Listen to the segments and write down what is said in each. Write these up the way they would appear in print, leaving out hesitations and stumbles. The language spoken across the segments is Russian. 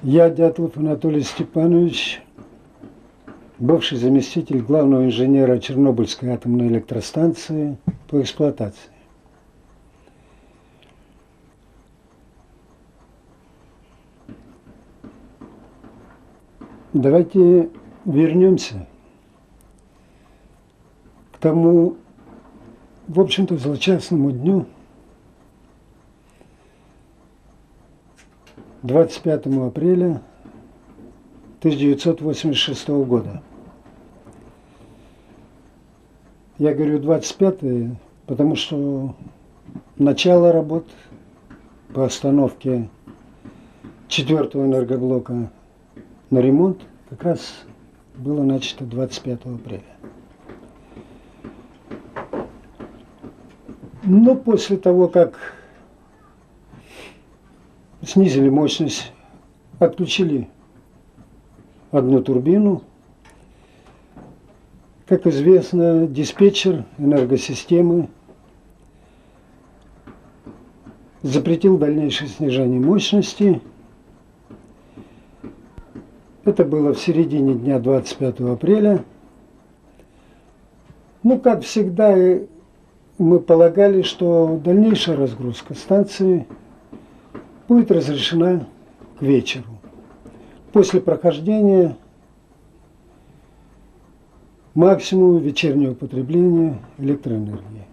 Я, Дятлов Анатолий Степанович, бывший заместитель главного инженера Чернобыльской атомной электростанции по эксплуатации. Давайте вернемся к тому, в общем-то, злосчастному дню, 25 апреля 1986 года. Я говорю 25, потому что начало работ по остановке 4-го энергоблока на ремонт как раз было начато 25 апреля. Но после того, как снизили мощность, отключили одну турбину, как известно, диспетчер энергосистемы запретил дальнейшее снижение мощности. Это было в середине дня 25 апреля. Ну, как всегда, мы полагали, что дальнейшая разгрузка станции будет разрешена к вечеру, после прохождения максимума вечернего потребления электроэнергии.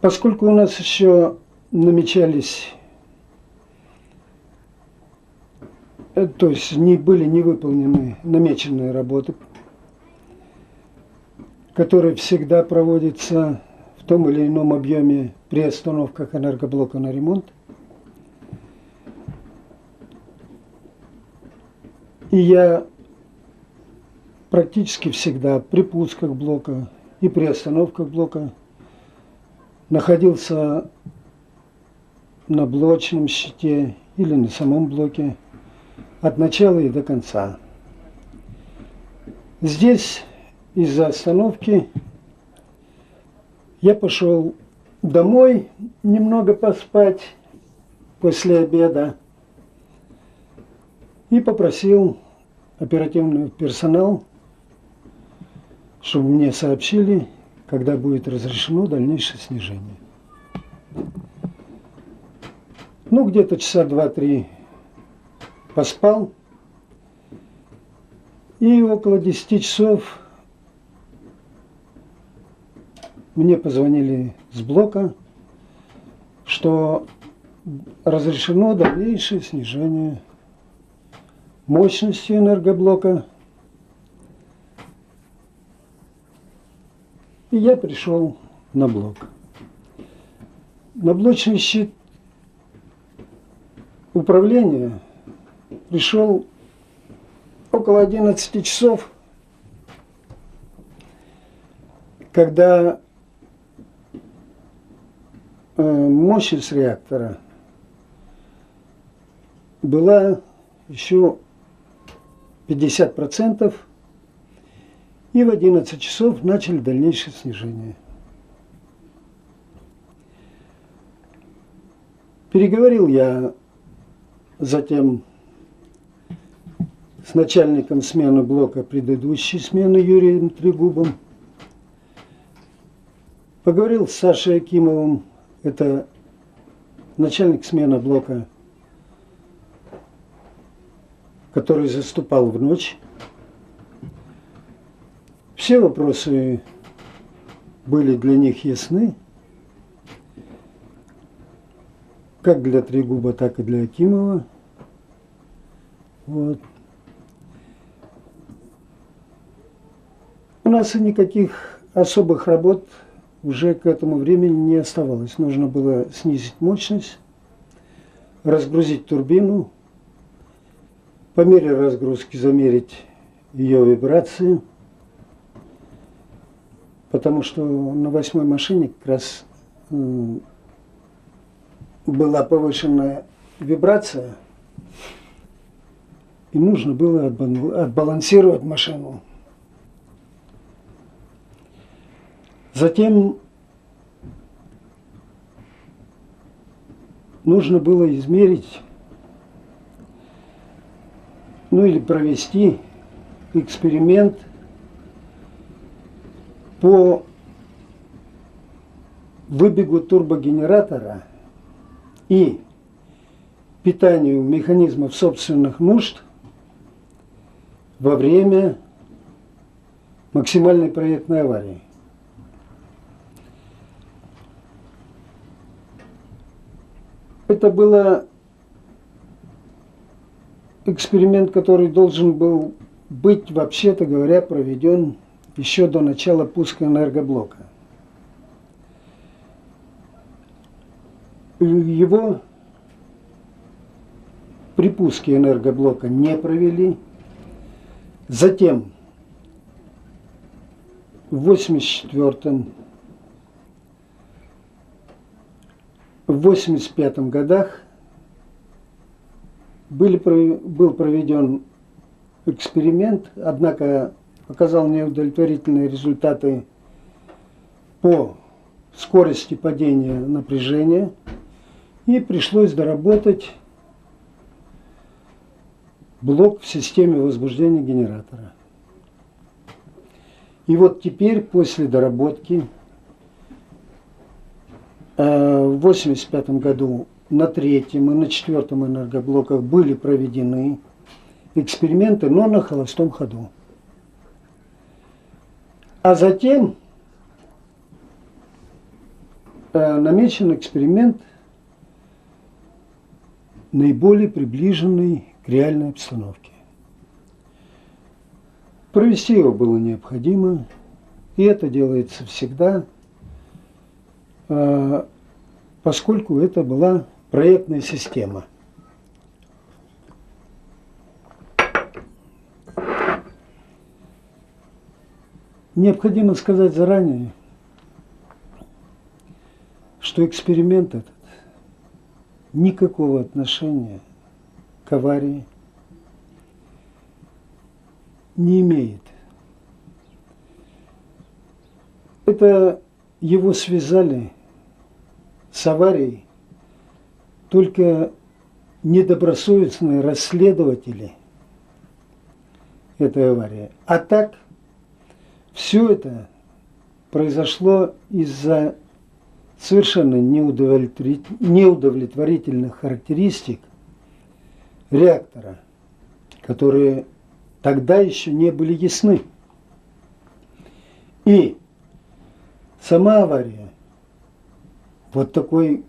Поскольку у нас еще намечались, то есть не выполнены намеченные работы, которые всегда проводятся в том или ином объеме при остановках энергоблока на ремонт. И я практически всегда при пусках блока и при остановках блока находился на блочном щите или на самом блоке от начала и до конца. Здесь из-за остановки я пошел домой немного поспать после обеда и попросил оперативный персонал, чтобы мне сообщили, когда будет разрешено дальнейшее снижение. Ну, где-то часа 2-3 поспал, и около 10 часов мне позвонили с блока, что разрешено дальнейшее снижение мощности энергоблока. И я пришел на блок. На блочный щит управления пришел около 11 часов, когда мощность реактора была еще 50%, и в 11 часов начали дальнейшее снижение. Переговорил я затем с начальником смены блока предыдущей смены Юрием Трегубом. Поговорил с Сашей Акимовым, это начальник смены блока, который заступал в ночь. Все вопросы были для них ясны, как для Трегуба, так и для Акимова. Вот. У нас и никаких особых работ уже к этому времени не оставалось. Нужно было снизить мощность, разгрузить турбину, по мере разгрузки замерить ее вибрации, потому что на 8-й машине как раз была повышенная вибрация, и нужно было отбалансировать машину. Затем нужно было измерить, ну или провести эксперимент по выбегу турбогенератора и питанию механизмов собственных нужд во время максимальной проектной аварии. Это был эксперимент, который должен был быть, вообще-то говоря, проведен еще до начала пуска энергоблока. Его при пуске энергоблока не провели. Затем в 1984-м, в 1985 годах был проведен эксперимент, однако показал неудовлетворительные результаты по скорости падения напряжения, и пришлось доработать блок в системе возбуждения генератора. И вот теперь, после доработки, в 1985 году на третьем и на четвертом энергоблоках были проведены эксперименты, но на холостом ходу. А затем намечен эксперимент, наиболее приближенный к реальной обстановке. Провести его было необходимо, и это делается всегда, поскольку это была проектная система. Необходимо сказать заранее, что эксперимент этот никакого отношения к аварии не имеет. Это его связали с аварией только недобросовестные расследователи этой аварии. А так, все это произошло из-за совершенно неудовлетворительных характеристик реактора, которые тогда еще не были ясны. И сама авария, вот такой,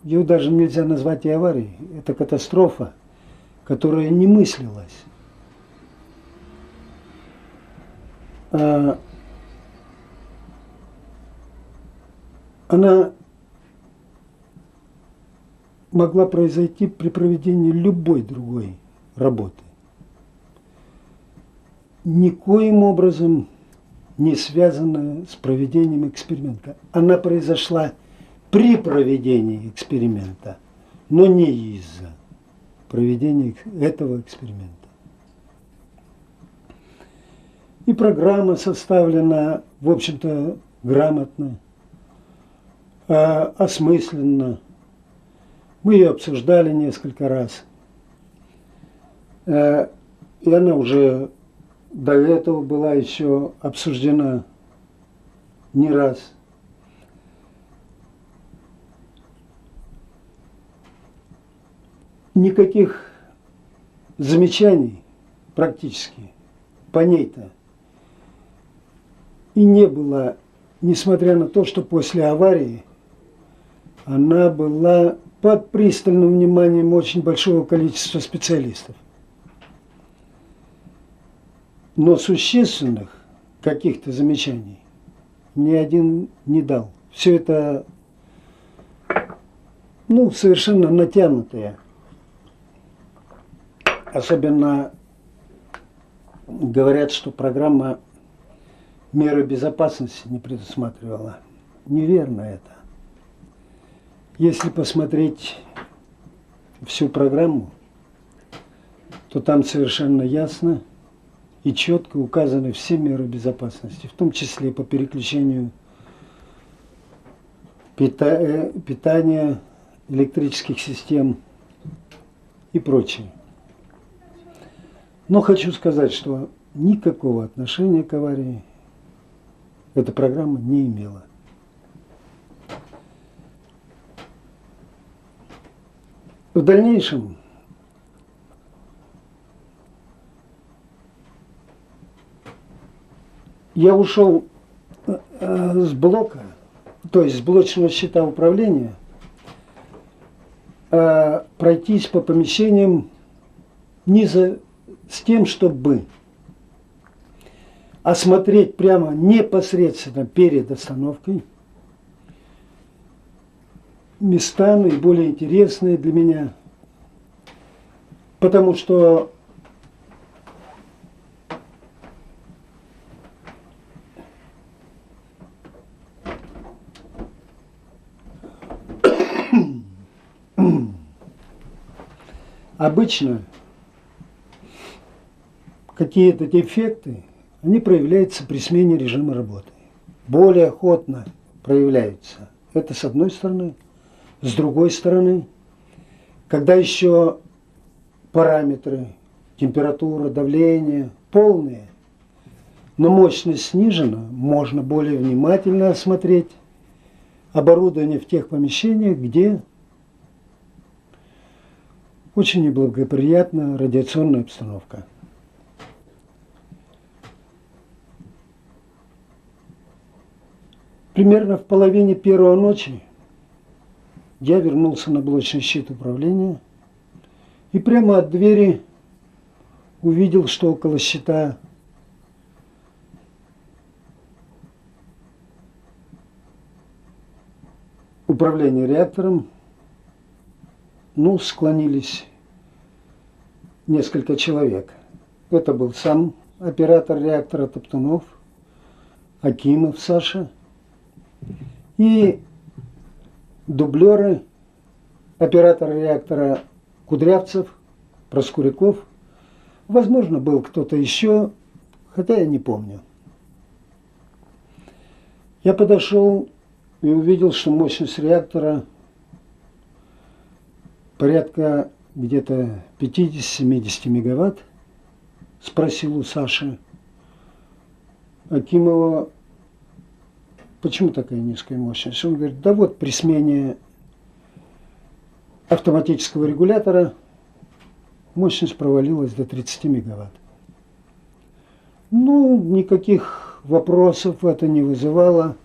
ее даже нельзя назвать и аварией, это катастрофа, которая не мыслилась. Она могла произойти при проведении любой другой работы. Никоим образом не связанная с проведением эксперимента. Она произошла при проведении эксперимента, но не из-за проведения этого эксперимента. И программа составлена, в общем-то, грамотно, осмысленно. Мы ее обсуждали несколько раз. И она уже до этого была еще обсуждена не раз. Никаких замечаний практически по ней-то и не было, несмотря на то, что после аварии она была под пристальным вниманием очень большого количества специалистов. Но существенных каких-то замечаний ни один не дал. Все это, совершенно натянутое. Особенно говорят, что программа меры безопасности не предусматривала. Неверно это. Если посмотреть всю программу, то там совершенно ясно и четко указаны все меры безопасности, в том числе по переключению питания, электрических систем и прочее. Но хочу сказать, что никакого отношения к аварии эта программа не имела. В дальнейшем я ушел с блока, то есть с блочного счета управления, пройтись по помещениям не с тем, чтобы осмотреть прямо непосредственно перед остановкой места наиболее интересные для меня, потому что обычно какие-то дефекты, они проявляются при смене режима работы. Более охотно проявляются. Это с одной стороны. С другой стороны, когда еще параметры, температура, давление полные, но мощность снижена, можно более внимательно осмотреть оборудование в тех помещениях, где очень неблагоприятная радиационная обстановка. Примерно в половине первой ночи я вернулся на блочный щит управления и прямо от двери увидел, что около щита управления реактором, склонились несколько человек. Это был сам оператор реактора Топтунов, Акимов Саша и дублеры, оператор реактора Кудрявцев, Проскуряков. Возможно, был кто-то еще, хотя я не помню. Я подошел и увидел, что мощность реактора порядка где-то 50-70 мегаватт. Спросил у Саши Акимова, почему такая низкая мощность? Он говорит, да вот при смене автоматического регулятора мощность провалилась до 30 мегаватт. Никаких вопросов это не вызывало.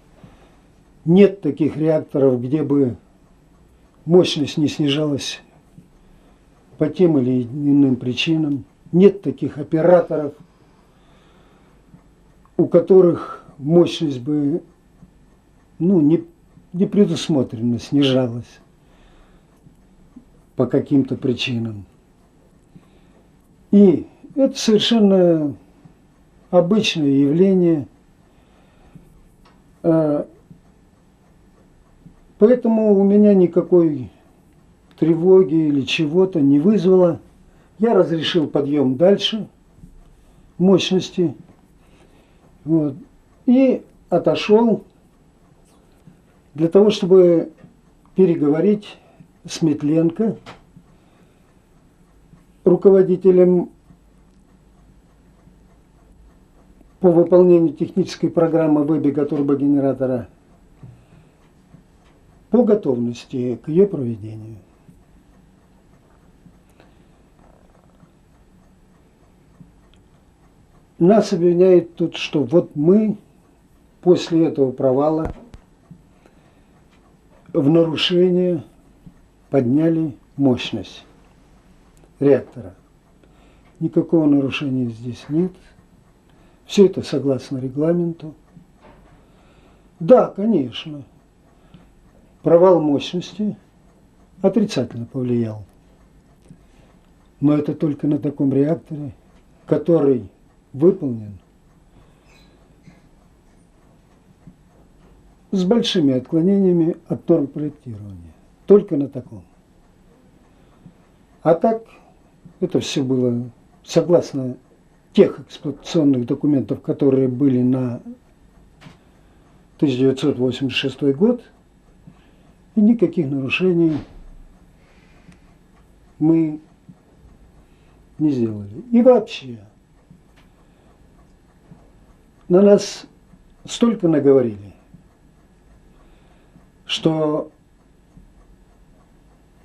Нет таких реакторов, где бы мощность не снижалась по тем или иным причинам. Нет таких операторов, у которых мощность бы не предусмотренно снижалась по каким-то причинам. И это совершенно обычное явление. Поэтому у меня никакой тревоги или чего-то не вызвало. Я разрешил подъем дальше мощности. И отошел для того, чтобы переговорить с Метленко, руководителем по выполнению технической программы выбега турбогенератора, по готовности к ее проведению. Нас обвиняют тут, что вот мы после этого провала в нарушение подняли мощность реактора. Никакого нарушения здесь нет. Все это согласно регламенту. Да, конечно, провал мощности отрицательно повлиял. Но это только на таком реакторе, который выполнен с большими отклонениями от норм проектирования. Только на таком. А так, это все было согласно тех эксплуатационных документов, которые были на 1986 год. И никаких нарушений мы не сделали. И вообще, на нас столько наговорили, что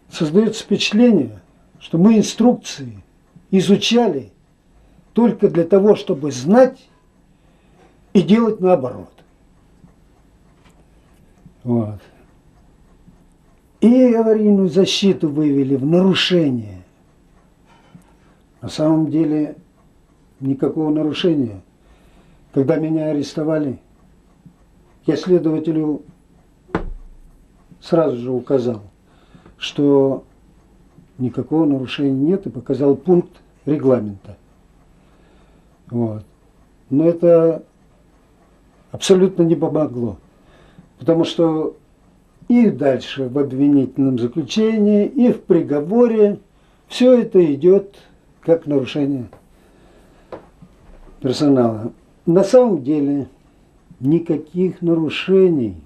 создается впечатление, что мы инструкции изучали только для того, чтобы знать и делать наоборот. Вот. И аварийную защиту вывели в нарушение. На самом деле никакого нарушения. Когда меня арестовали, я следователю сразу же указал, что никакого нарушения нет, и показал пункт регламента. Вот. Но это абсолютно не помогло, потому что и дальше в обвинительном заключении, и в приговоре все это идет как нарушение персонала. На самом деле никаких нарушений,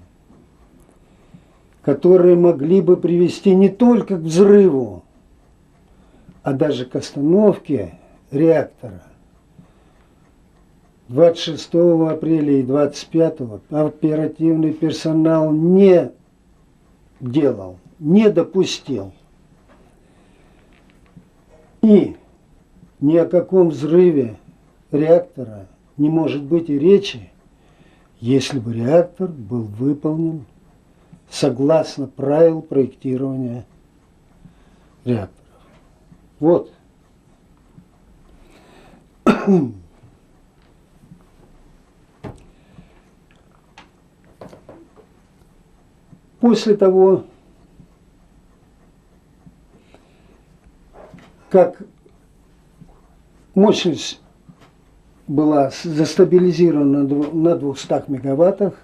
которые могли бы привести не только к взрыву, а даже к остановке реактора, 26 апреля и 25 оперативный персонал не делал, не допустил. И ни о каком взрыве реактора не может быть и речи, если бы реактор был выполнен согласно правил проектирования реакторов. Вот. После того, как мощность была застабилизирована на 200 мегаваттах,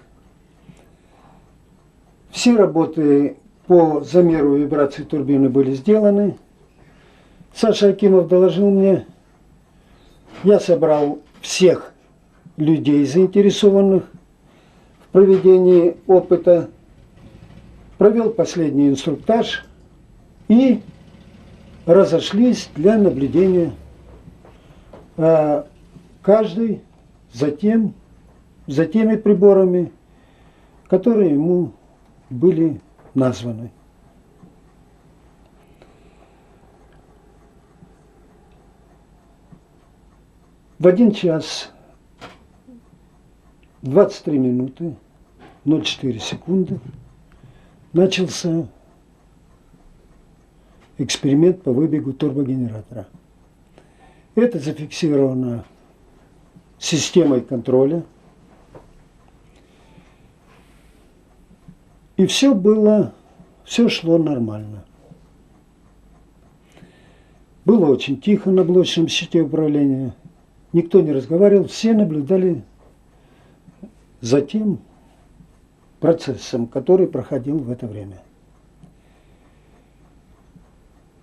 все работы по замеру вибрации турбины были сделаны. Саша Акимов доложил мне, я собрал всех людей, заинтересованных в проведении опыта, провел последний инструктаж и разошлись для наблюдения. Каждый за теми приборами, которые ему были названы. В 1 час 23 минуты 04 секунды начался эксперимент по выбегу турбогенератора. Это зафиксировано системой контроля. И все шло нормально. Было очень тихо на блочном щите управления. Никто не разговаривал, все наблюдали за тем процессом, который проходил в это время.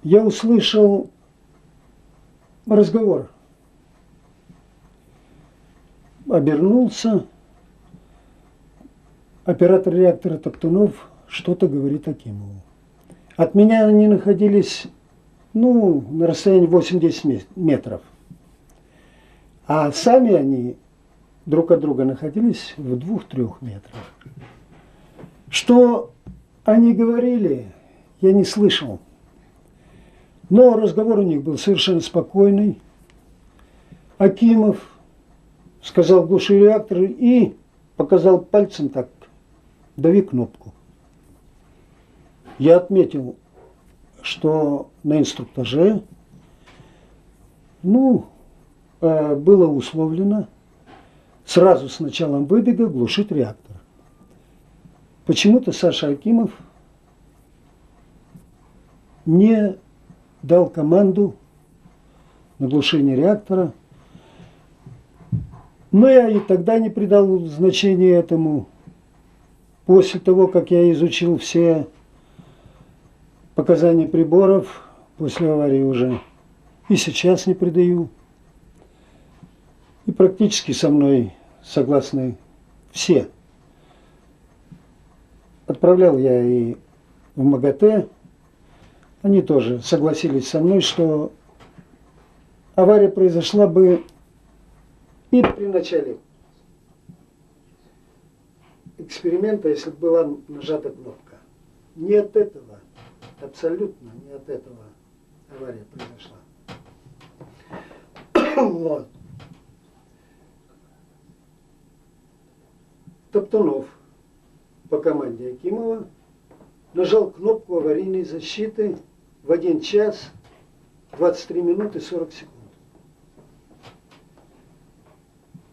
Я услышал разговор. Обернулся. Оператор реактора Топтунов что-то говорит Акимову. От меня они находились, на расстоянии 8-10 метров. А сами они друг от друга находились в 2-3 метрах. Что они говорили, я не слышал. Но разговор у них был совершенно спокойный. Акимов сказал глуши реактора и показал пальцем так, дави кнопку. Я отметил, что на инструктаже, было условлено сразу с началом выбега глушить реактор. Почему-то Саша Акимов не дал команду на глушение реактора. Но я и тогда не придал значения этому. После того, как я изучил все показания приборов, после аварии уже, и сейчас не придаю. И практически со мной согласны все. Отправлял я и в МАГАТЭ, они тоже согласились со мной, что авария произошла бы и при начале эксперимента, если бы была нажата кнопка. Не от этого, абсолютно не от этого авария произошла. Вот. Топтунов по команде Акимова нажал кнопку аварийной защиты в 1 час 23 минуты 40 секунд.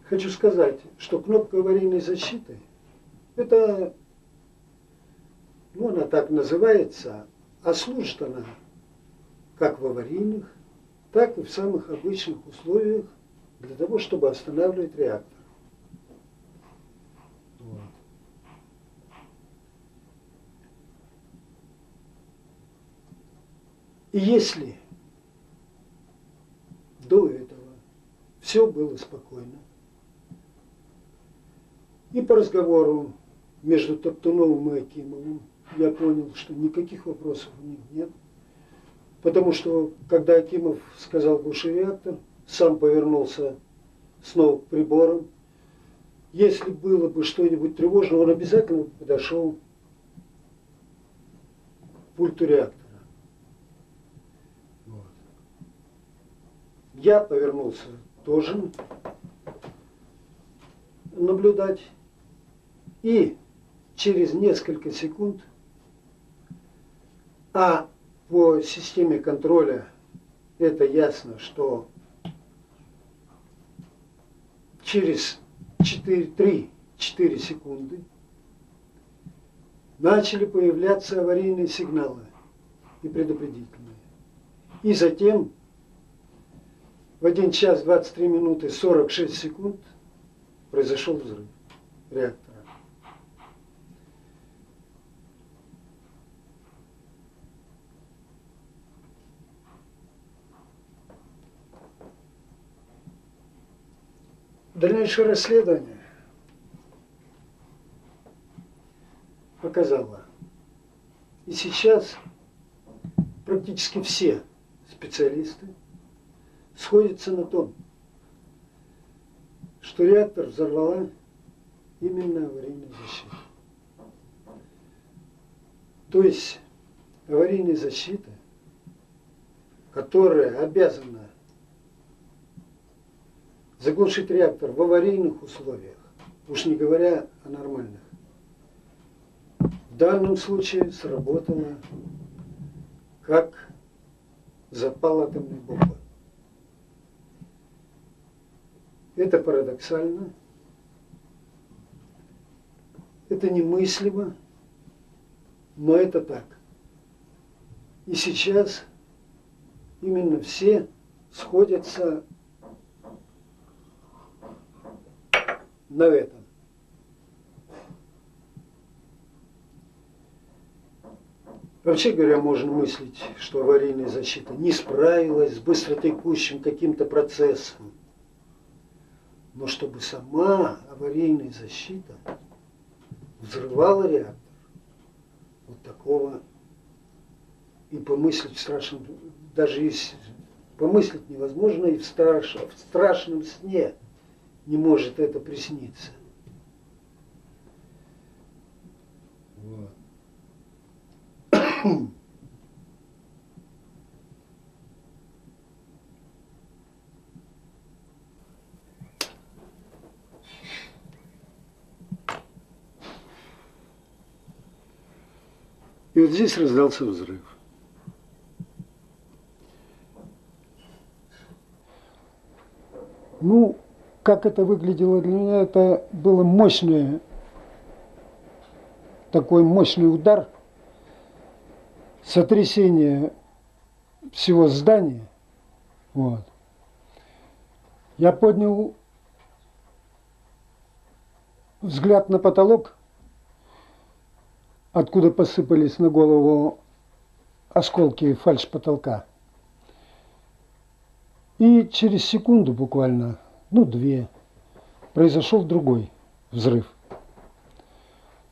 Хочу сказать, что кнопка аварийной защиты, это, ну, она так называется, а служит она как в аварийных, так и в самых обычных условиях для того, чтобы останавливать реактор. Вот. И если до этого все было спокойно, и по разговору между Топтуновым и Акимовым я понял, что никаких вопросов у них нет, потому что, когда Акимов сказал «глуши реактор», сам повернулся снова к приборам. Если было бы что-нибудь тревожное, он обязательно подошел к пульту реактора. Вот. Я повернулся тоже наблюдать. И через несколько секунд, а по системе контроля это ясно, что через 3-4 секунды начали появляться аварийные сигналы и предупредительные. И затем в 1 час 23 минуты 46 секунд произошел взрыв реактора. Дальнейшее расследование показало, и сейчас практически все специалисты сходятся на том, что реактор взорвала именно аварийная защита. То есть аварийная защита, которая обязана заглушить реактор в аварийных условиях, уж не говоря о нормальных, в данном случае сработала как запал атомной бомбы. Это парадоксально, это немыслимо, но это так. И сейчас именно все сходятся на этом. Вообще говоря, можно мыслить, что аварийная защита не справилась с быстротекущим каким-то процессом. Но чтобы сама аварийная защита взрывала реактор, вот такого и помыслить страшно, даже если помыслить невозможно, и в страшном сне не может это присниться. Вот. И вот здесь раздался взрыв. Ну, как это выглядело для меня, это было такой мощный удар, сотрясение всего здания. Вот. Я поднял взгляд на потолок, откуда посыпались на голову осколки фальшпотолка. И через секунду буквально, ну 2, произошел другой взрыв.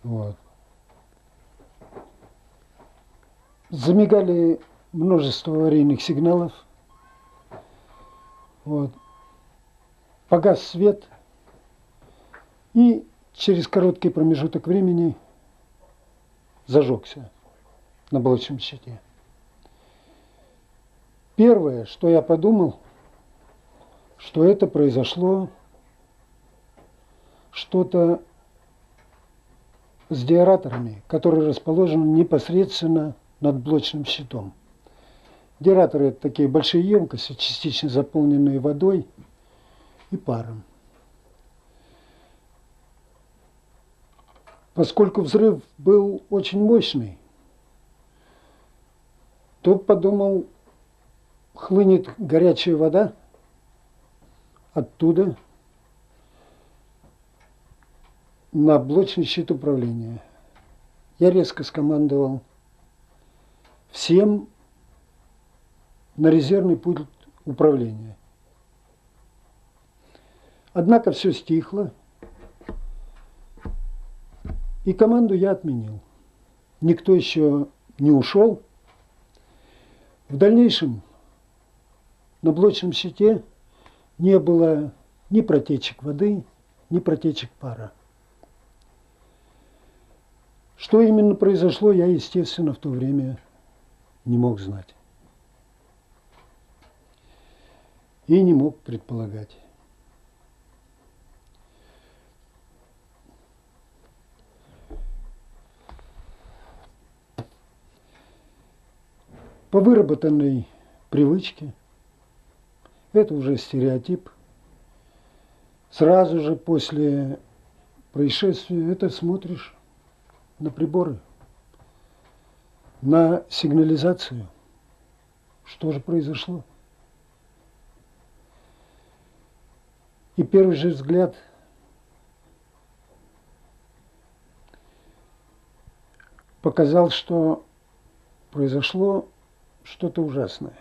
Вот. Замигали множество аварийных сигналов. Вот. Погас свет, и через короткий промежуток времени зажегся на блочном щите. Первое, что я подумал, что это произошло что-то с деараторами, которые расположены непосредственно над блочным щитом. Деараторы – это такие большие емкости, частично заполненные водой и паром. Поскольку взрыв был очень мощный, то подумал, хлынет горячая вода оттуда на блочный щит управления. Я резко скомандовал всем на резервный пульт управления. Однако все стихло, и команду я отменил. Никто еще не ушел. В дальнейшем на блочном щите не было ни протечек воды, ни протечек пара. Что именно произошло, я, естественно, в то время не мог знать. И не мог предполагать. По выработанной привычке, это уже стереотип, сразу же после происшествия это смотришь на приборы, на сигнализацию, что же произошло. И первый же взгляд показал, что произошло что-то ужасное.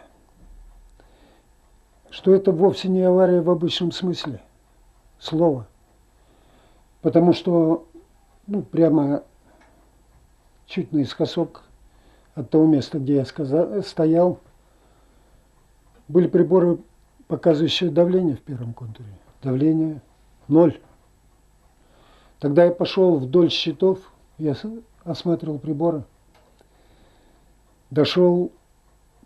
Что это вовсе не авария в обычном смысле слова. Потому что, прямо чуть наискосок от того места, где я стоял, были приборы, показывающие давление в первом контуре. Давление 0. Тогда я пошел вдоль щитов, я осматривал приборы, дошел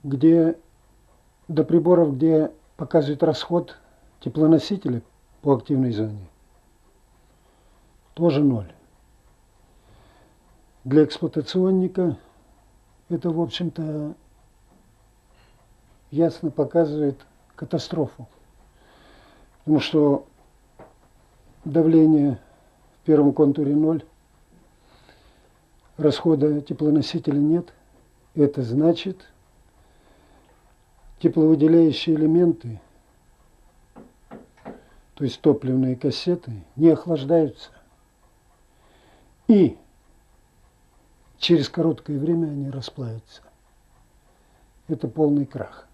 до приборов, где показывает расход теплоносителя по активной зоне. Тоже 0. Для эксплуатационника это, в общем-то, ясно показывает катастрофу. Потому что давление в первом контуре 0, расхода теплоносителя нет. Это значит, тепловыделяющие элементы, то есть топливные кассеты, не охлаждаются. И через короткое время они расплавятся. Это полный крах.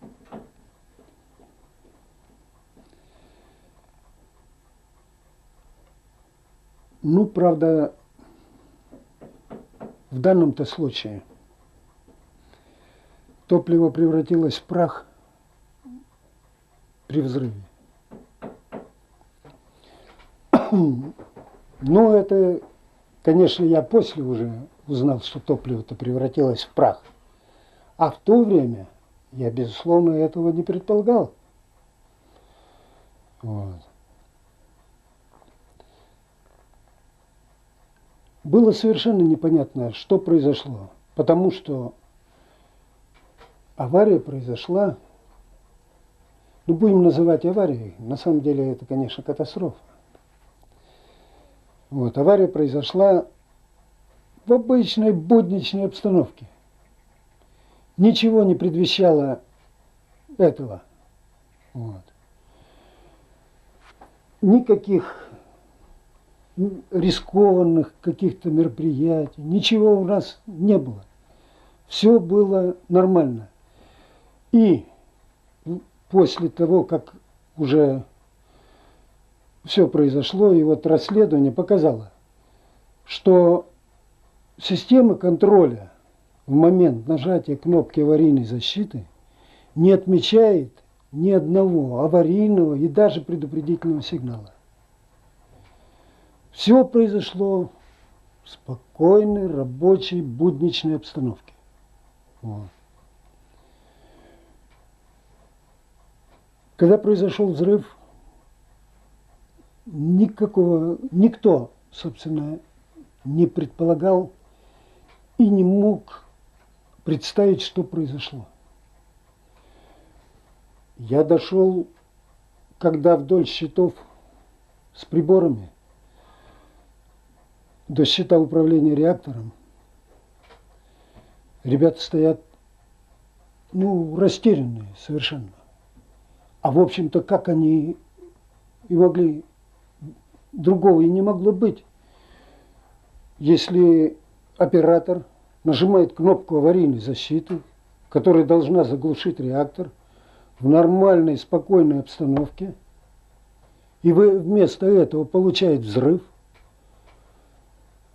Правда, в данном-то случае топливо превратилось в прах при взрыве. Это, конечно, я после уже узнал, что топливо-то превратилось в прах. А в то время я, безусловно, этого не предполагал. Вот. Было совершенно непонятно, что произошло. Потому что авария произошла, будем называть аварией, на самом деле это, конечно, катастрофа. Авария произошла в обычной будничной обстановке. Ничего не предвещало этого. Никаких рискованных каких-то мероприятий, ничего у нас не было. Все было нормально. И после того, как уже все произошло, и расследование показало, что системы контроля в момент нажатия кнопки аварийной защиты не отмечает ни одного аварийного и даже предупредительного сигнала. Все произошло в спокойной, рабочей, будничной обстановке. Вот. Когда произошел взрыв, никто, собственно, не предполагал и не мог представить, что произошло. Я дошел, когда вдоль щитов с приборами до щита управления реактором, ребята стоят, растерянные совершенно. А в общем-то, как они и могли, другого и не могло быть, если оператор нажимает кнопку аварийной защиты, которая должна заглушить реактор в нормальной, спокойной обстановке, и вместо этого получает взрыв,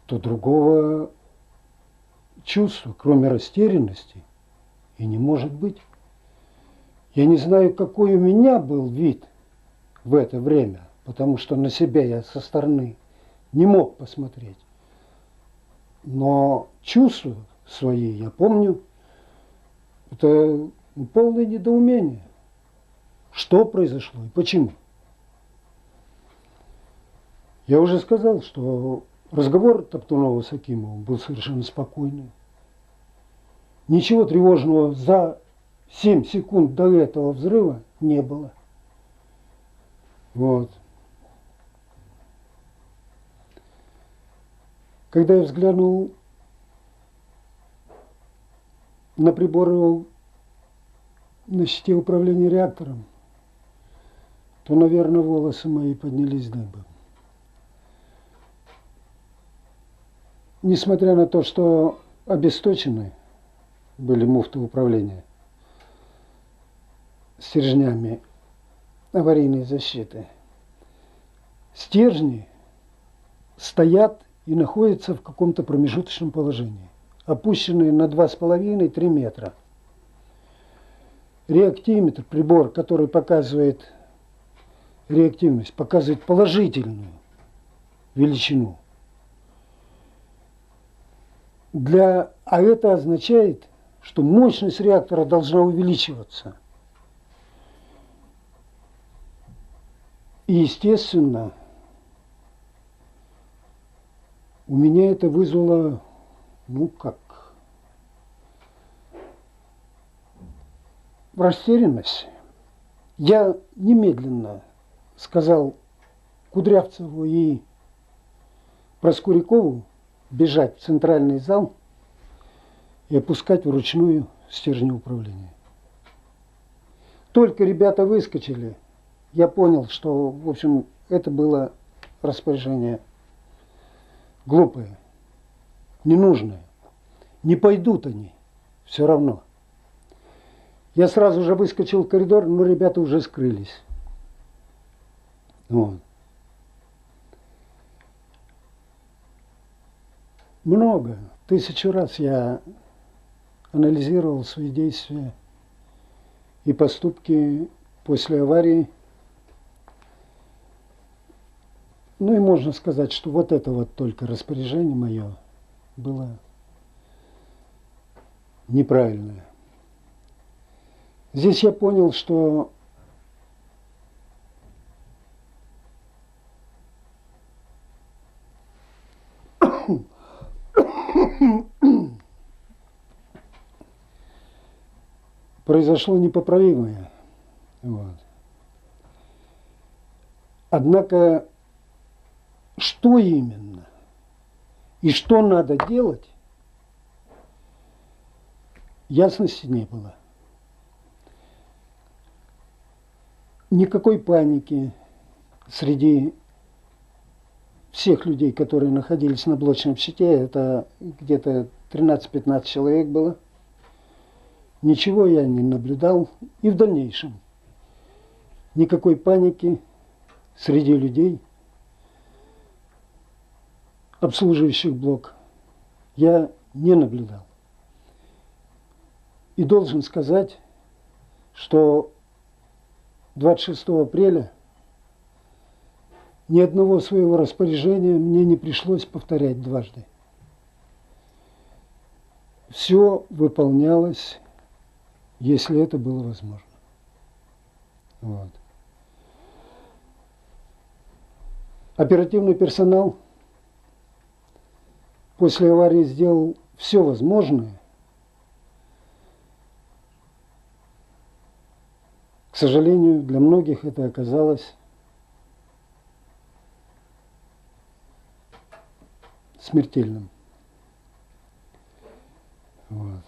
то другого чувства, кроме растерянности, и не может быть. Я не знаю, какой у меня был вид в это время, потому что на себя я со стороны не мог посмотреть. Но чувства свои, я помню, это полное недоумение. Что произошло и почему? Я уже сказал, что разговор Топтунова с Акимовым был совершенно спокойный. Ничего тревожного за 7 секунд до этого взрыва не было. Вот. Когда я взглянул на приборы на щите управления реактором, то, наверное, волосы мои поднялись дыбом. Несмотря на то, что обесточены были муфты управления стержнями аварийной защиты, стержни стоят и находятся в каком-то промежуточном положении, опущенные на 2,5-3 метра. Реактиметр, прибор, который показывает реактивность, показывает положительную величину. А это означает, что мощность реактора должна увеличиваться. И, естественно, у меня это вызвало, растерянность. Я немедленно сказал Кудрявцеву и Проскурякову бежать в центральный зал и опускать вручную стержни управления. Только ребята выскочили, я понял, что, в общем, это было распоряжение глупое, ненужное. Не пойдут они все равно. Я сразу же выскочил в коридор, но ребята уже скрылись. Вот. Много, 1000 раз я анализировал свои действия и поступки после аварии. И можно сказать, что вот это вот только распоряжение мое было неправильное. Здесь я понял, что произошло непоправимое. Вот. Однако, что именно и что надо делать, ясности не было. Никакой паники среди всех людей, которые находились на блочном щите, это где-то 13-15 человек было. Ничего я не наблюдал. И в дальнейшем никакой паники среди людей, обслуживающих блок, я не наблюдал. И должен сказать, что 26 апреля ни одного своего распоряжения мне не пришлось повторять дважды. Все выполнялось, если это было возможно. Вот. Оперативный персонал после аварии сделал все возможное. К сожалению, для многих это оказалось смертельным. Вот.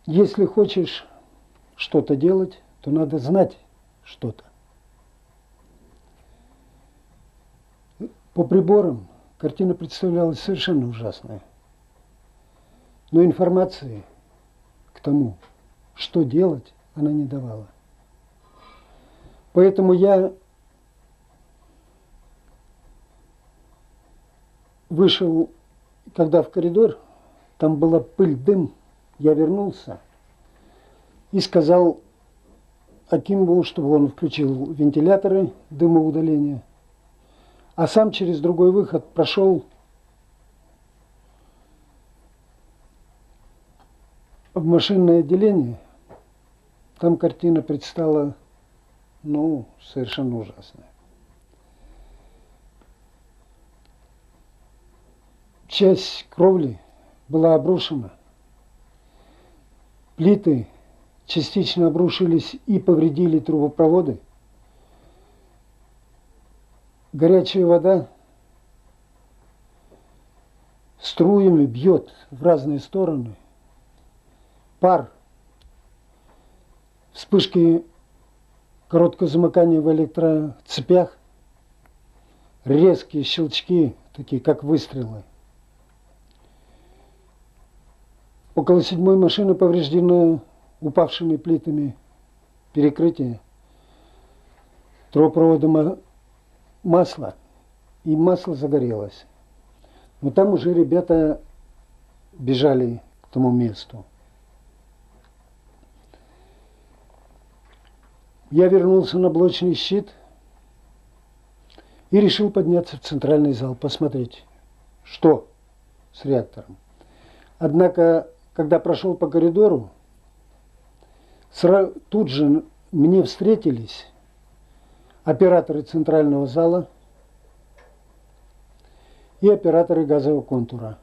Если хочешь что-то делать, то надо знать что-то. По приборам картина представлялась совершенно ужасная. Но информации к тому, что делать, она не давала. Поэтому я вышел, когда в коридор, там была пыль, дым, я вернулся и сказал Акимову, чтобы он включил вентиляторы дымоудаления, а сам через другой выход прошел в машинное отделение. Там картина предстала, совершенно ужасная. Часть кровли была обрушена. Плиты частично обрушились и повредили трубопроводы. Горячая вода струями бьет в разные стороны. Пар, вспышки короткого замыкания в электроцепях, резкие щелчки, такие как выстрелы. Около 7-й машины повреждено упавшими плитами перекрытия трубопровода масла, и масло загорелось. Но там уже ребята бежали к тому месту. Я вернулся на блочный щит и решил подняться в центральный зал, посмотреть, что с реактором. Однако, когда прошел по коридору, тут же мне встретились операторы центрального зала и операторы газового контура.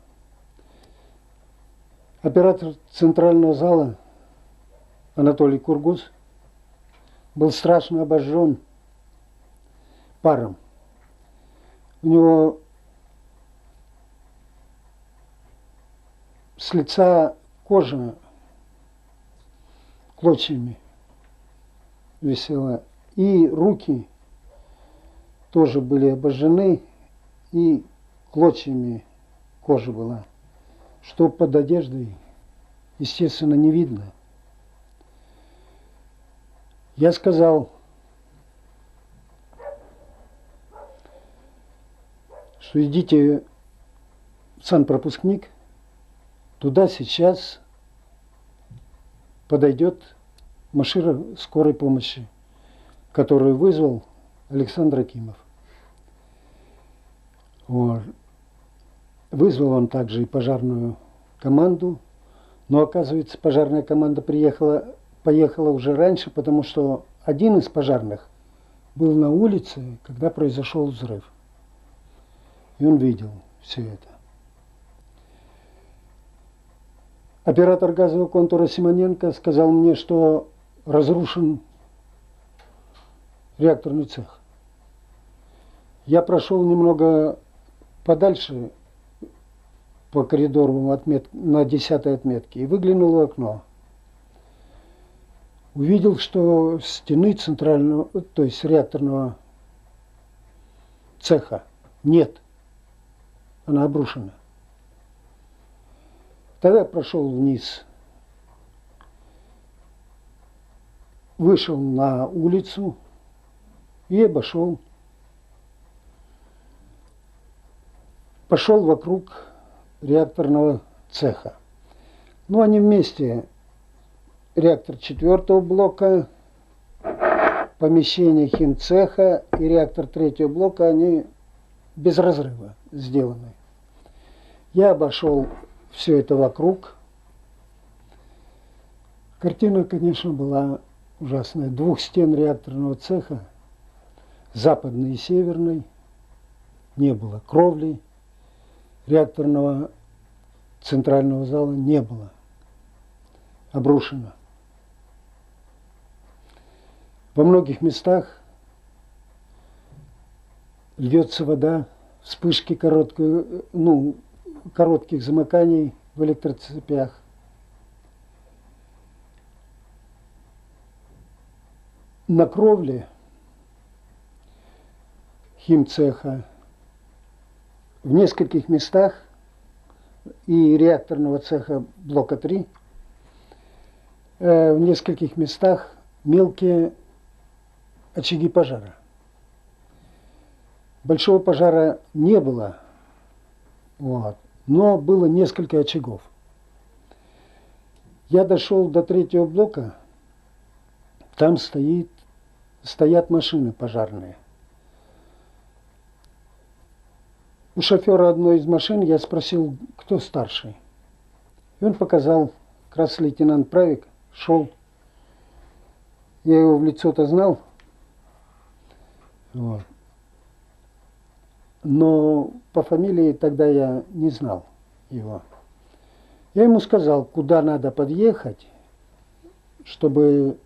Оператор центрального зала Анатолий Кургуз был страшно обожжен паром. У него с лица кожа клочьями висела, и руки тоже были обожжены, и клочьями кожа была, что под одеждой, естественно, не видно. Я сказал, что идите в санпропускник, туда сейчас подойдет машина скорой помощи, которую вызвал Александр Акимов. Вот. Вызвал он также и пожарную команду, но, оказывается, пожарная команда поехала уже раньше, потому что один из пожарных был на улице, когда произошел взрыв. И он видел все это. Оператор газового контура Симоненко сказал мне, что разрушен реакторный цех. Я прошел немного подальше по коридору на 10-й отметке и выглянул в окно. Увидел, что стены центрального, то есть реакторного цеха нет. Она обрушена. Тогда я прошел вниз, вышел на улицу и обошел пошел вокруг реакторного цеха. Ну, они вместе, реактор 4-го блока, помещение химцеха и реактор 3-го блока, они без разрыва сделаны. Я обошел все это вокруг. Картина, конечно, была ужасная. Двух стен реакторного цеха, западной и северной, не было. Кровли реакторного центрального зала не было. Обрушено. Во многих местах льется вода, вспышки коротких замыканий в электроцепях. На кровле химцеха в нескольких местах и реакторного цеха блока 3 в нескольких местах мелкие очаги пожара. Большого пожара не было, но было несколько очагов. Я дошел до 3-го блока, там стоят машины пожарные. У шофера одной из машин я спросил, кто старший. И он показал, как раз лейтенант Правик шел. Я его в лицо-то знал. Но по фамилии тогда я не знал его. Я ему сказал, куда надо подъехать, чтобы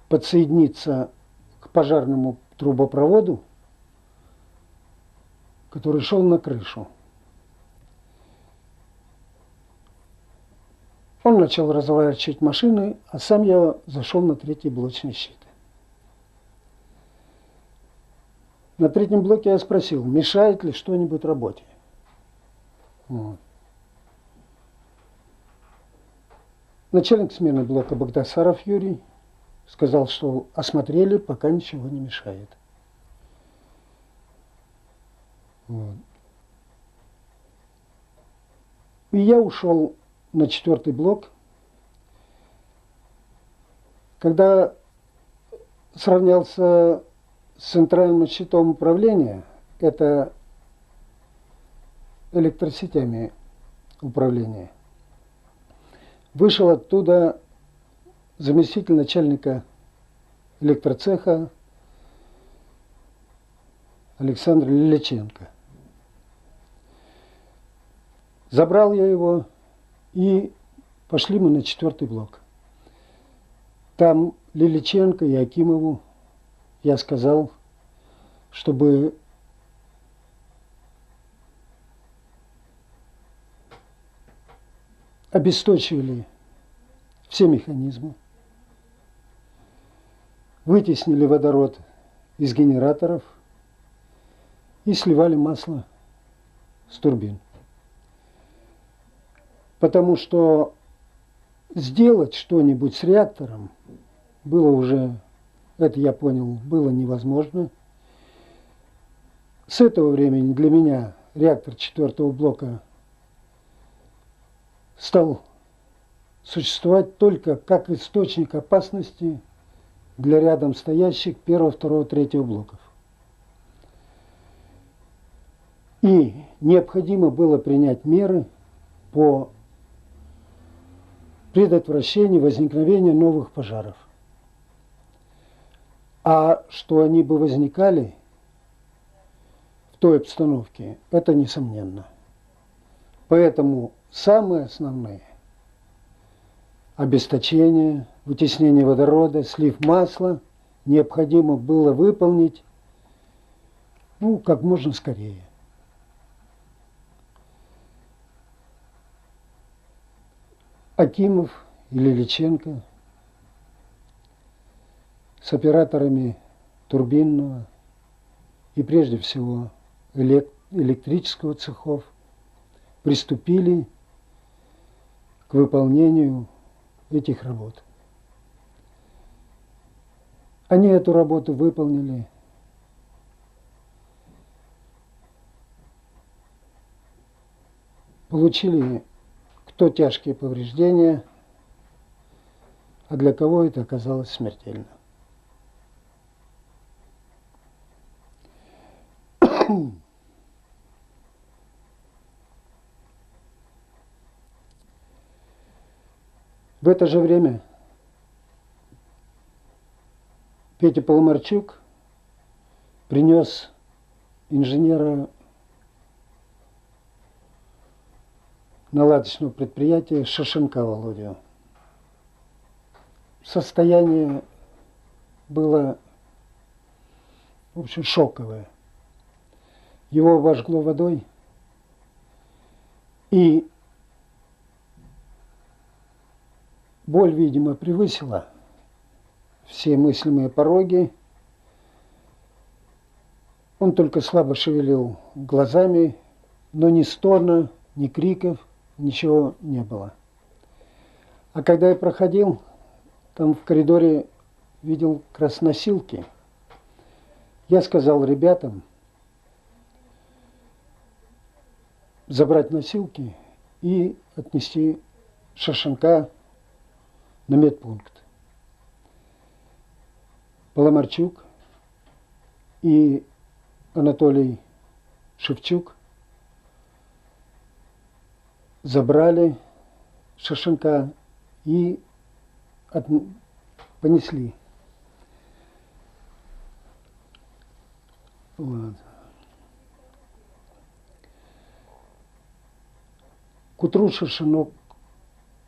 подсоединиться к пожарному трубопроводу, который шел на крышу. Он начал разворачивать машины, а сам я зашел на 3-й блочный щит. На 3-м блоке я спросил, мешает ли что-нибудь работе. Начальник смены блока Багдасаров Юрий сказал, что осмотрели, пока ничего не мешает. И я ушел на 4-й блок. Когда сравнялся с центральным щитом управления, это электросетями управления, вышел оттуда заместитель начальника электроцеха Александр Лиличенко. Забрал я его, и пошли мы на 4-й блок. Там Лиличенко и Акимову я сказал, чтобы обесточивали все механизмы, вытеснили водород из генераторов и сливали масло с турбин. Потому что сделать что-нибудь с реактором было уже, это я понял, было невозможно. С этого времени для меня реактор 4-го блока стал существовать только как источник опасности для рядом стоящих 1-го, 2-го, 3-го блоков. И необходимо было принять меры по предотвращению возникновения новых пожаров. А что они бы возникали в той обстановке, это несомненно. Поэтому самые основные – обесточение, вытеснение водорода, слив масла необходимо было выполнить как можно скорее. Акимов и Лиличенко с операторами турбинного и прежде всего электрического цехов приступили к выполнению этих работ. Они эту работу выполнили. Получили кто тяжкие повреждения, а для кого это оказалось смертельно. В это же время Петя Поломарчук принес инженера наладочного предприятия Шашенка Володю. Состояние было, в общем, шоковое. Его обожгло водой, и боль, видимо, превысила все мыслимые пороги. Он только слабо шевелил глазами, но ни стона, ни криков, ничего не было. А когда я проходил, там в коридоре видел красносилки. Я сказал ребятам забрать носилки и отнести Шашенка на медпункт. Поломарчук и Анатолий Шевчук забрали Шашенка и понесли. Вот. К утру Шашенок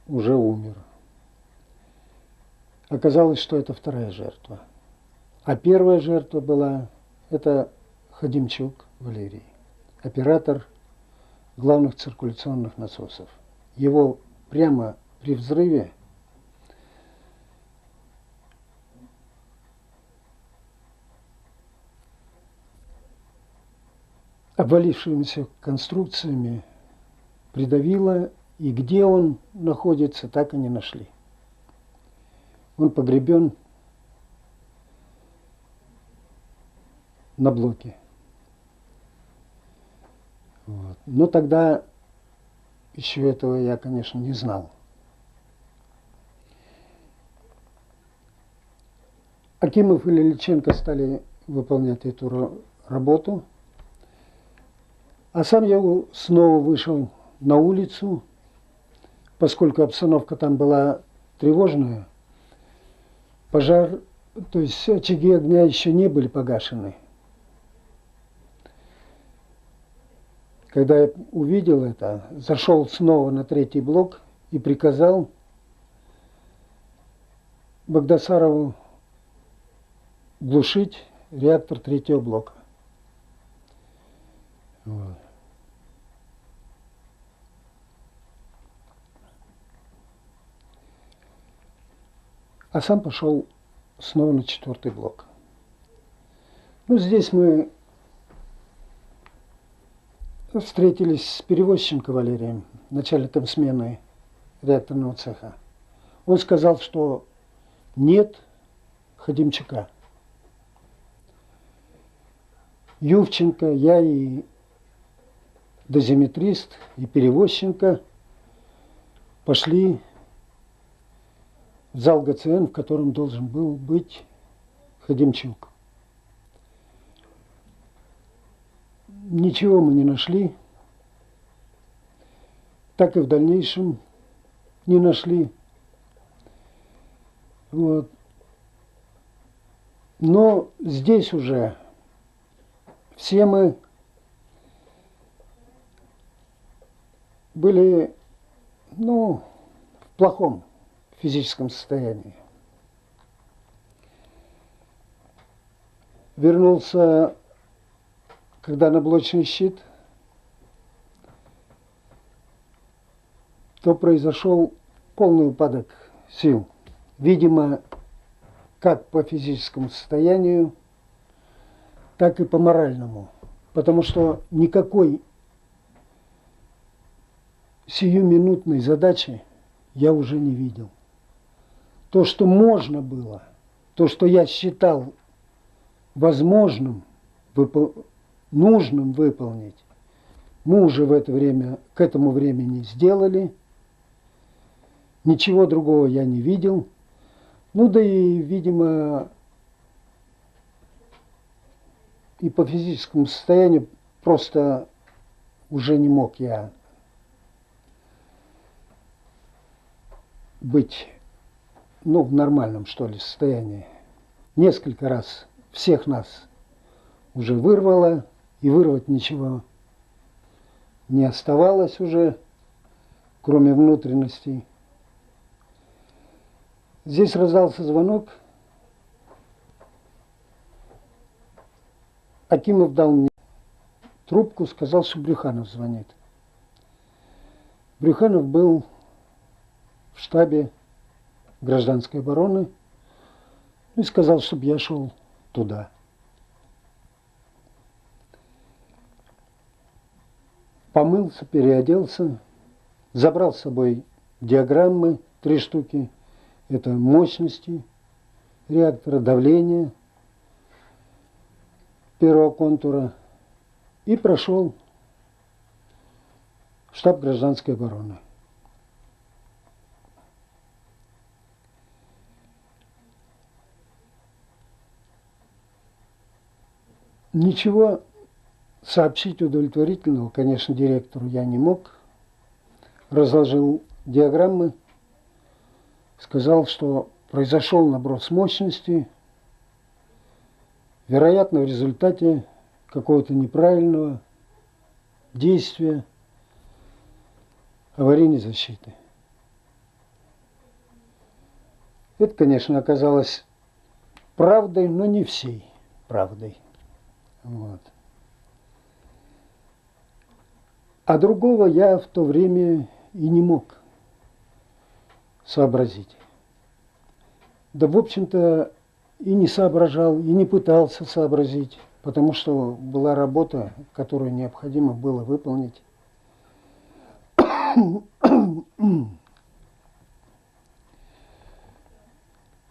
уже умер. Оказалось, что это вторая жертва. А первая жертва была, это Ходимчук Валерий, оператор главных циркуляционных насосов. Его прямо при взрыве обвалившимися конструкциями придавило, и где он находится, так и не нашли. Он погребен на блоке. Вот. Но тогда еще этого я, конечно, не знал. Акимов и Лиличенко стали выполнять эту работу. А сам я снова вышел на улицу, поскольку обстановка там была тревожная. Пожар, то есть очаги огня еще не были погашены. Когда я увидел это, зашел снова на 3-й блок и приказал Багдасарову глушить реактор 3-го блока. Вот. А сам пошел снова на 4-й блок. Ну, здесь мы встретились с перевозчиком Валерием, начальником смены реакторного цеха. Он сказал, что нет Ходимчука. Ювченко, я и дозиметрист, и перевозчик пошли в зал ГЦН, в котором должен был быть Ходимчук. Ничего мы не нашли, так и в дальнейшем не нашли. Вот. Но здесь уже все мы были, в плохом физическом состоянии. Вернулся, когда на блочный щит, то произошел полный упадок сил. Видимо, как по физическому состоянию, так и по моральному. Потому что никакой сиюминутной задачи я уже не видел. То, что можно было, то, что я считал возможным, нужным выполнить, Мы уже к этому времени сделали. Ничего другого я не видел. Ну да и, видимо, и по физическому состоянию просто уже не мог я быть, в нормальном, что ли, состоянии. Несколько раз всех нас уже вырвало, и вырвать ничего не оставалось уже, кроме внутренностей. Здесь раздался звонок. Акимов дал мне трубку, сказал, что Брюханов звонит. Брюханов был в штабе гражданской обороны и сказал, чтобы я шел туда. Помылся, переоделся, забрал с собой диаграммы, 3 штуки. Это мощности реактора, давление первого контура. И прошел в штаб гражданской обороны. Ничего сообщить удовлетворительного, конечно, директору я не мог. Разложил диаграммы, сказал, что произошел наброс мощности, вероятно, в результате какого-то неправильного действия аварийной защиты. Это, конечно, оказалось правдой, но не всей правдой. Вот. А другого я в то время и не мог сообразить. Да, в общем-то, и не соображал, и не пытался сообразить, потому что была работа, которую необходимо было выполнить.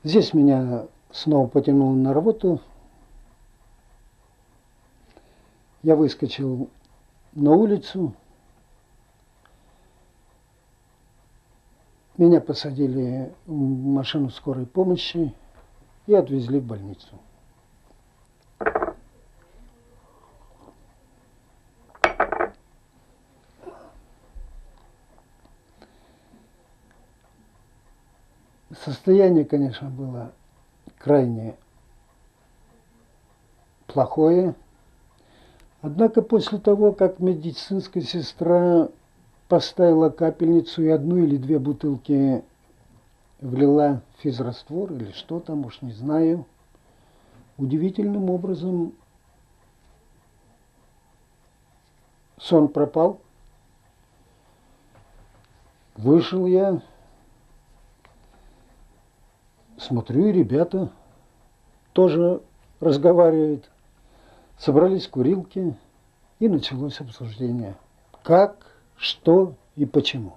Здесь меня снова потянуло на работу. Я выскочил на улицу. Меня посадили в машину скорой помощи и отвезли в больницу. Состояние, конечно, было крайне плохое. Однако после того, как медицинская сестра поставила капельницу и 1 или 2 бутылки влила физраствор или что там, уж не знаю, удивительным образом сон пропал. Вышел я, смотрю, и ребята тоже разговаривают. Собрались в курилке, и началось обсуждение. Как, что и почему.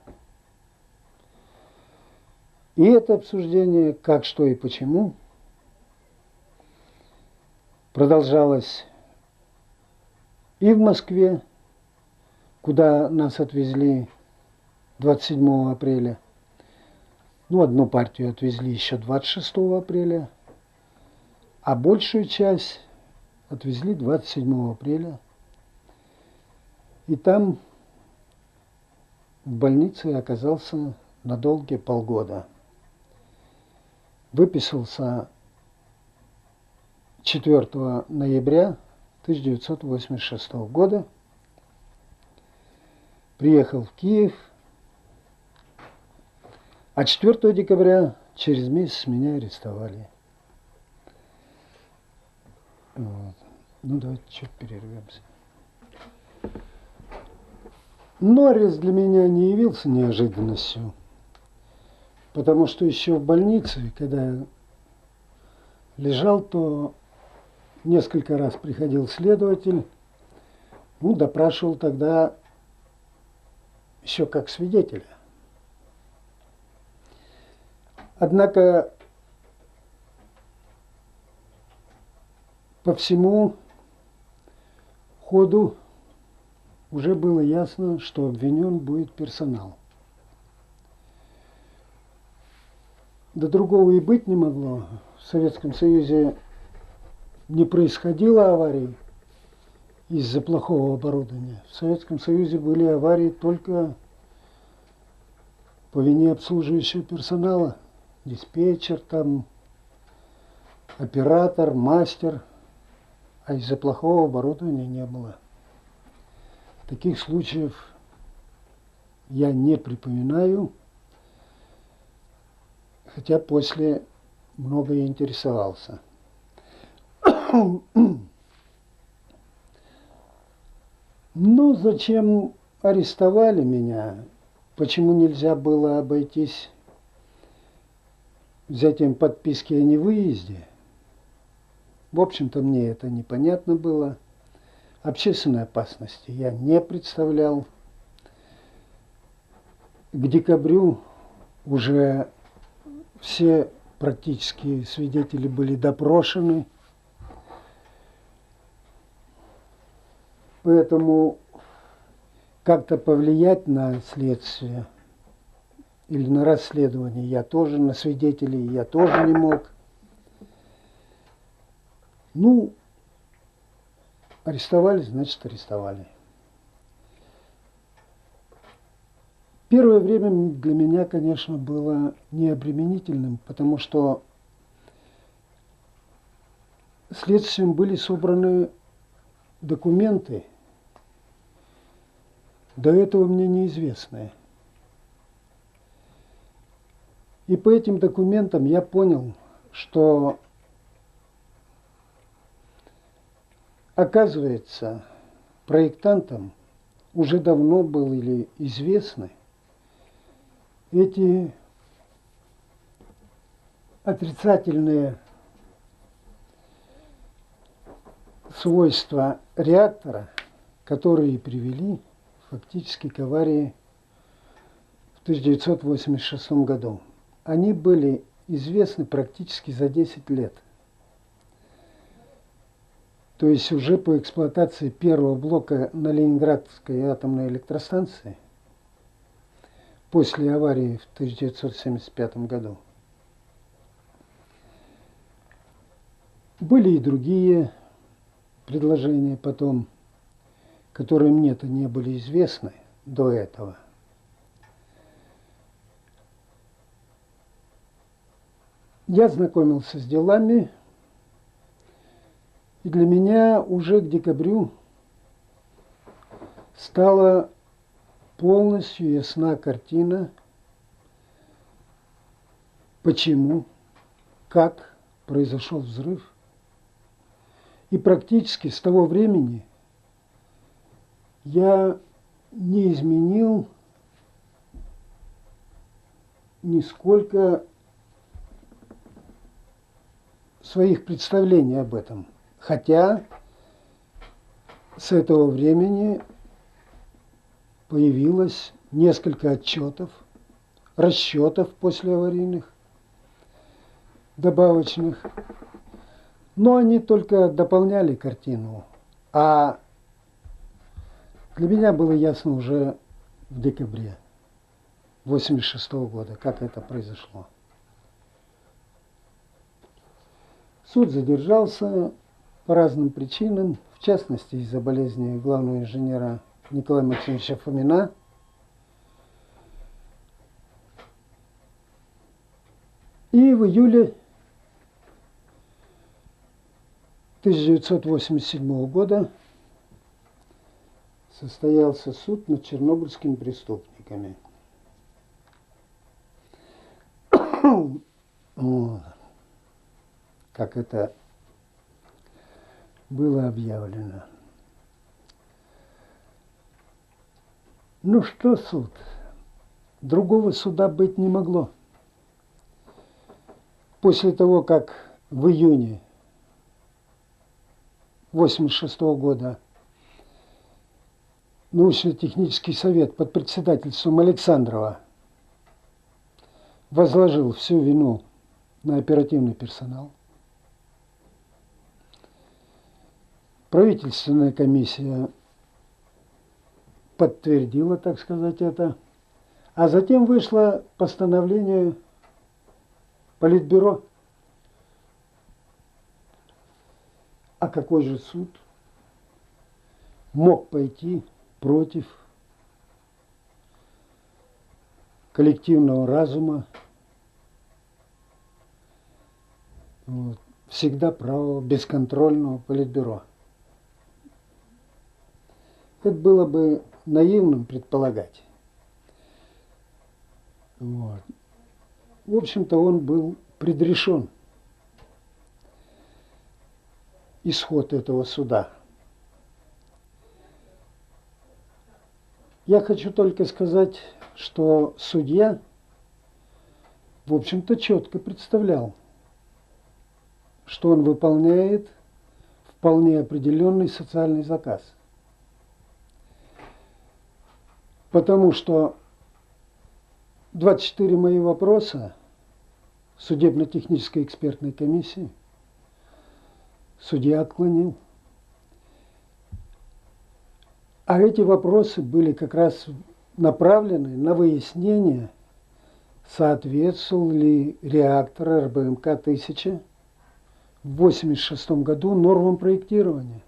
И это обсуждение, как, что и почему, продолжалось и в Москве, куда нас отвезли 27 апреля. Одну партию отвезли еще 26 апреля, а большую часть отвезли 27 апреля. И там в больнице я оказался на долгие полгода. Выписался 4 ноября 1986 года. Приехал в Киев. А 4 декабря, через месяц, меня арестовали. Вот. Давайте чуть перервемся. Но арест для меня не явился неожиданностью. Потому что еще в больнице, когда я лежал, то несколько раз приходил следователь. Допрашивал тогда еще как свидетеля. Однако по всему ходу уже было ясно, что обвинен будет персонал. Да другого и быть не могло. В Советском Союзе не происходило аварий из-за плохого оборудования. В Советском Союзе были аварии только по вине обслуживающего персонала. Диспетчер, там, оператор, мастер. А из-за плохого оборудования не было. Таких случаев я не припоминаю, хотя после многое интересовался. Ну, зачем арестовали меня? Почему нельзя было обойтись взятием подписки о невыезде? В общем-то, мне это непонятно было. Общественной опасности я не представлял. К декабрю уже все практически свидетели были допрошены. Поэтому как-то повлиять на следствие или на расследование я тоже, на свидетелей я тоже не мог. Ну, арестовали, значит, арестовали. Первое время для меня, конечно, было необременительным, потому что следствием были собраны документы, до этого мне неизвестные. И по этим документам я понял, что, оказывается, проектантам уже давно были известны эти отрицательные свойства реактора, которые привели фактически к аварии в 1986 году. Они были известны практически за 10 лет. То есть уже по эксплуатации первого блока на Ленинградской атомной электростанции после аварии в 1975 году были и другие предложения потом, которые мне-то не были известны до этого. Я знакомился с делами, и для меня уже к декабрю стала полностью ясна картина, почему, как произошел взрыв. И практически с того времени я не изменил нисколько своих представлений об этом. Хотя с этого времени появилось несколько отчетов, расчетов послеаварийных, добавочных. Но они только дополняли картину. А для меня было ясно уже в декабре 1986 года, как это произошло. Суд задержался по разным причинам, в частности из-за болезни главного инженера Николая Максимовича Фомина. И в июле 1987 года состоялся суд над чернобыльскими преступниками. Как это было объявлено. Ну что суд? Другого суда быть не могло. После того, как в июне 1986 года научно-технический совет под председательством Александрова возложил всю вину на оперативный персонал, правительственная комиссия подтвердила, так сказать, это. А затем вышло постановление Политбюро. А какой же суд мог пойти против коллективного разума, вот, всегда правого, бесконтрольного Политбюро? Это было бы наивным предполагать. Вот. В общем-то, он был предрешен, исход этого суда. Я хочу только сказать, что судья, в общем-то, четко представлял, что он выполняет вполне определенный социальный заказ. Потому что 24 мои вопроса судебно-технической экспертной комиссии судья отклонил. А эти вопросы были как раз направлены на выяснение, соответствовал ли реактор РБМК-1000 в 1986 году нормам проектирования.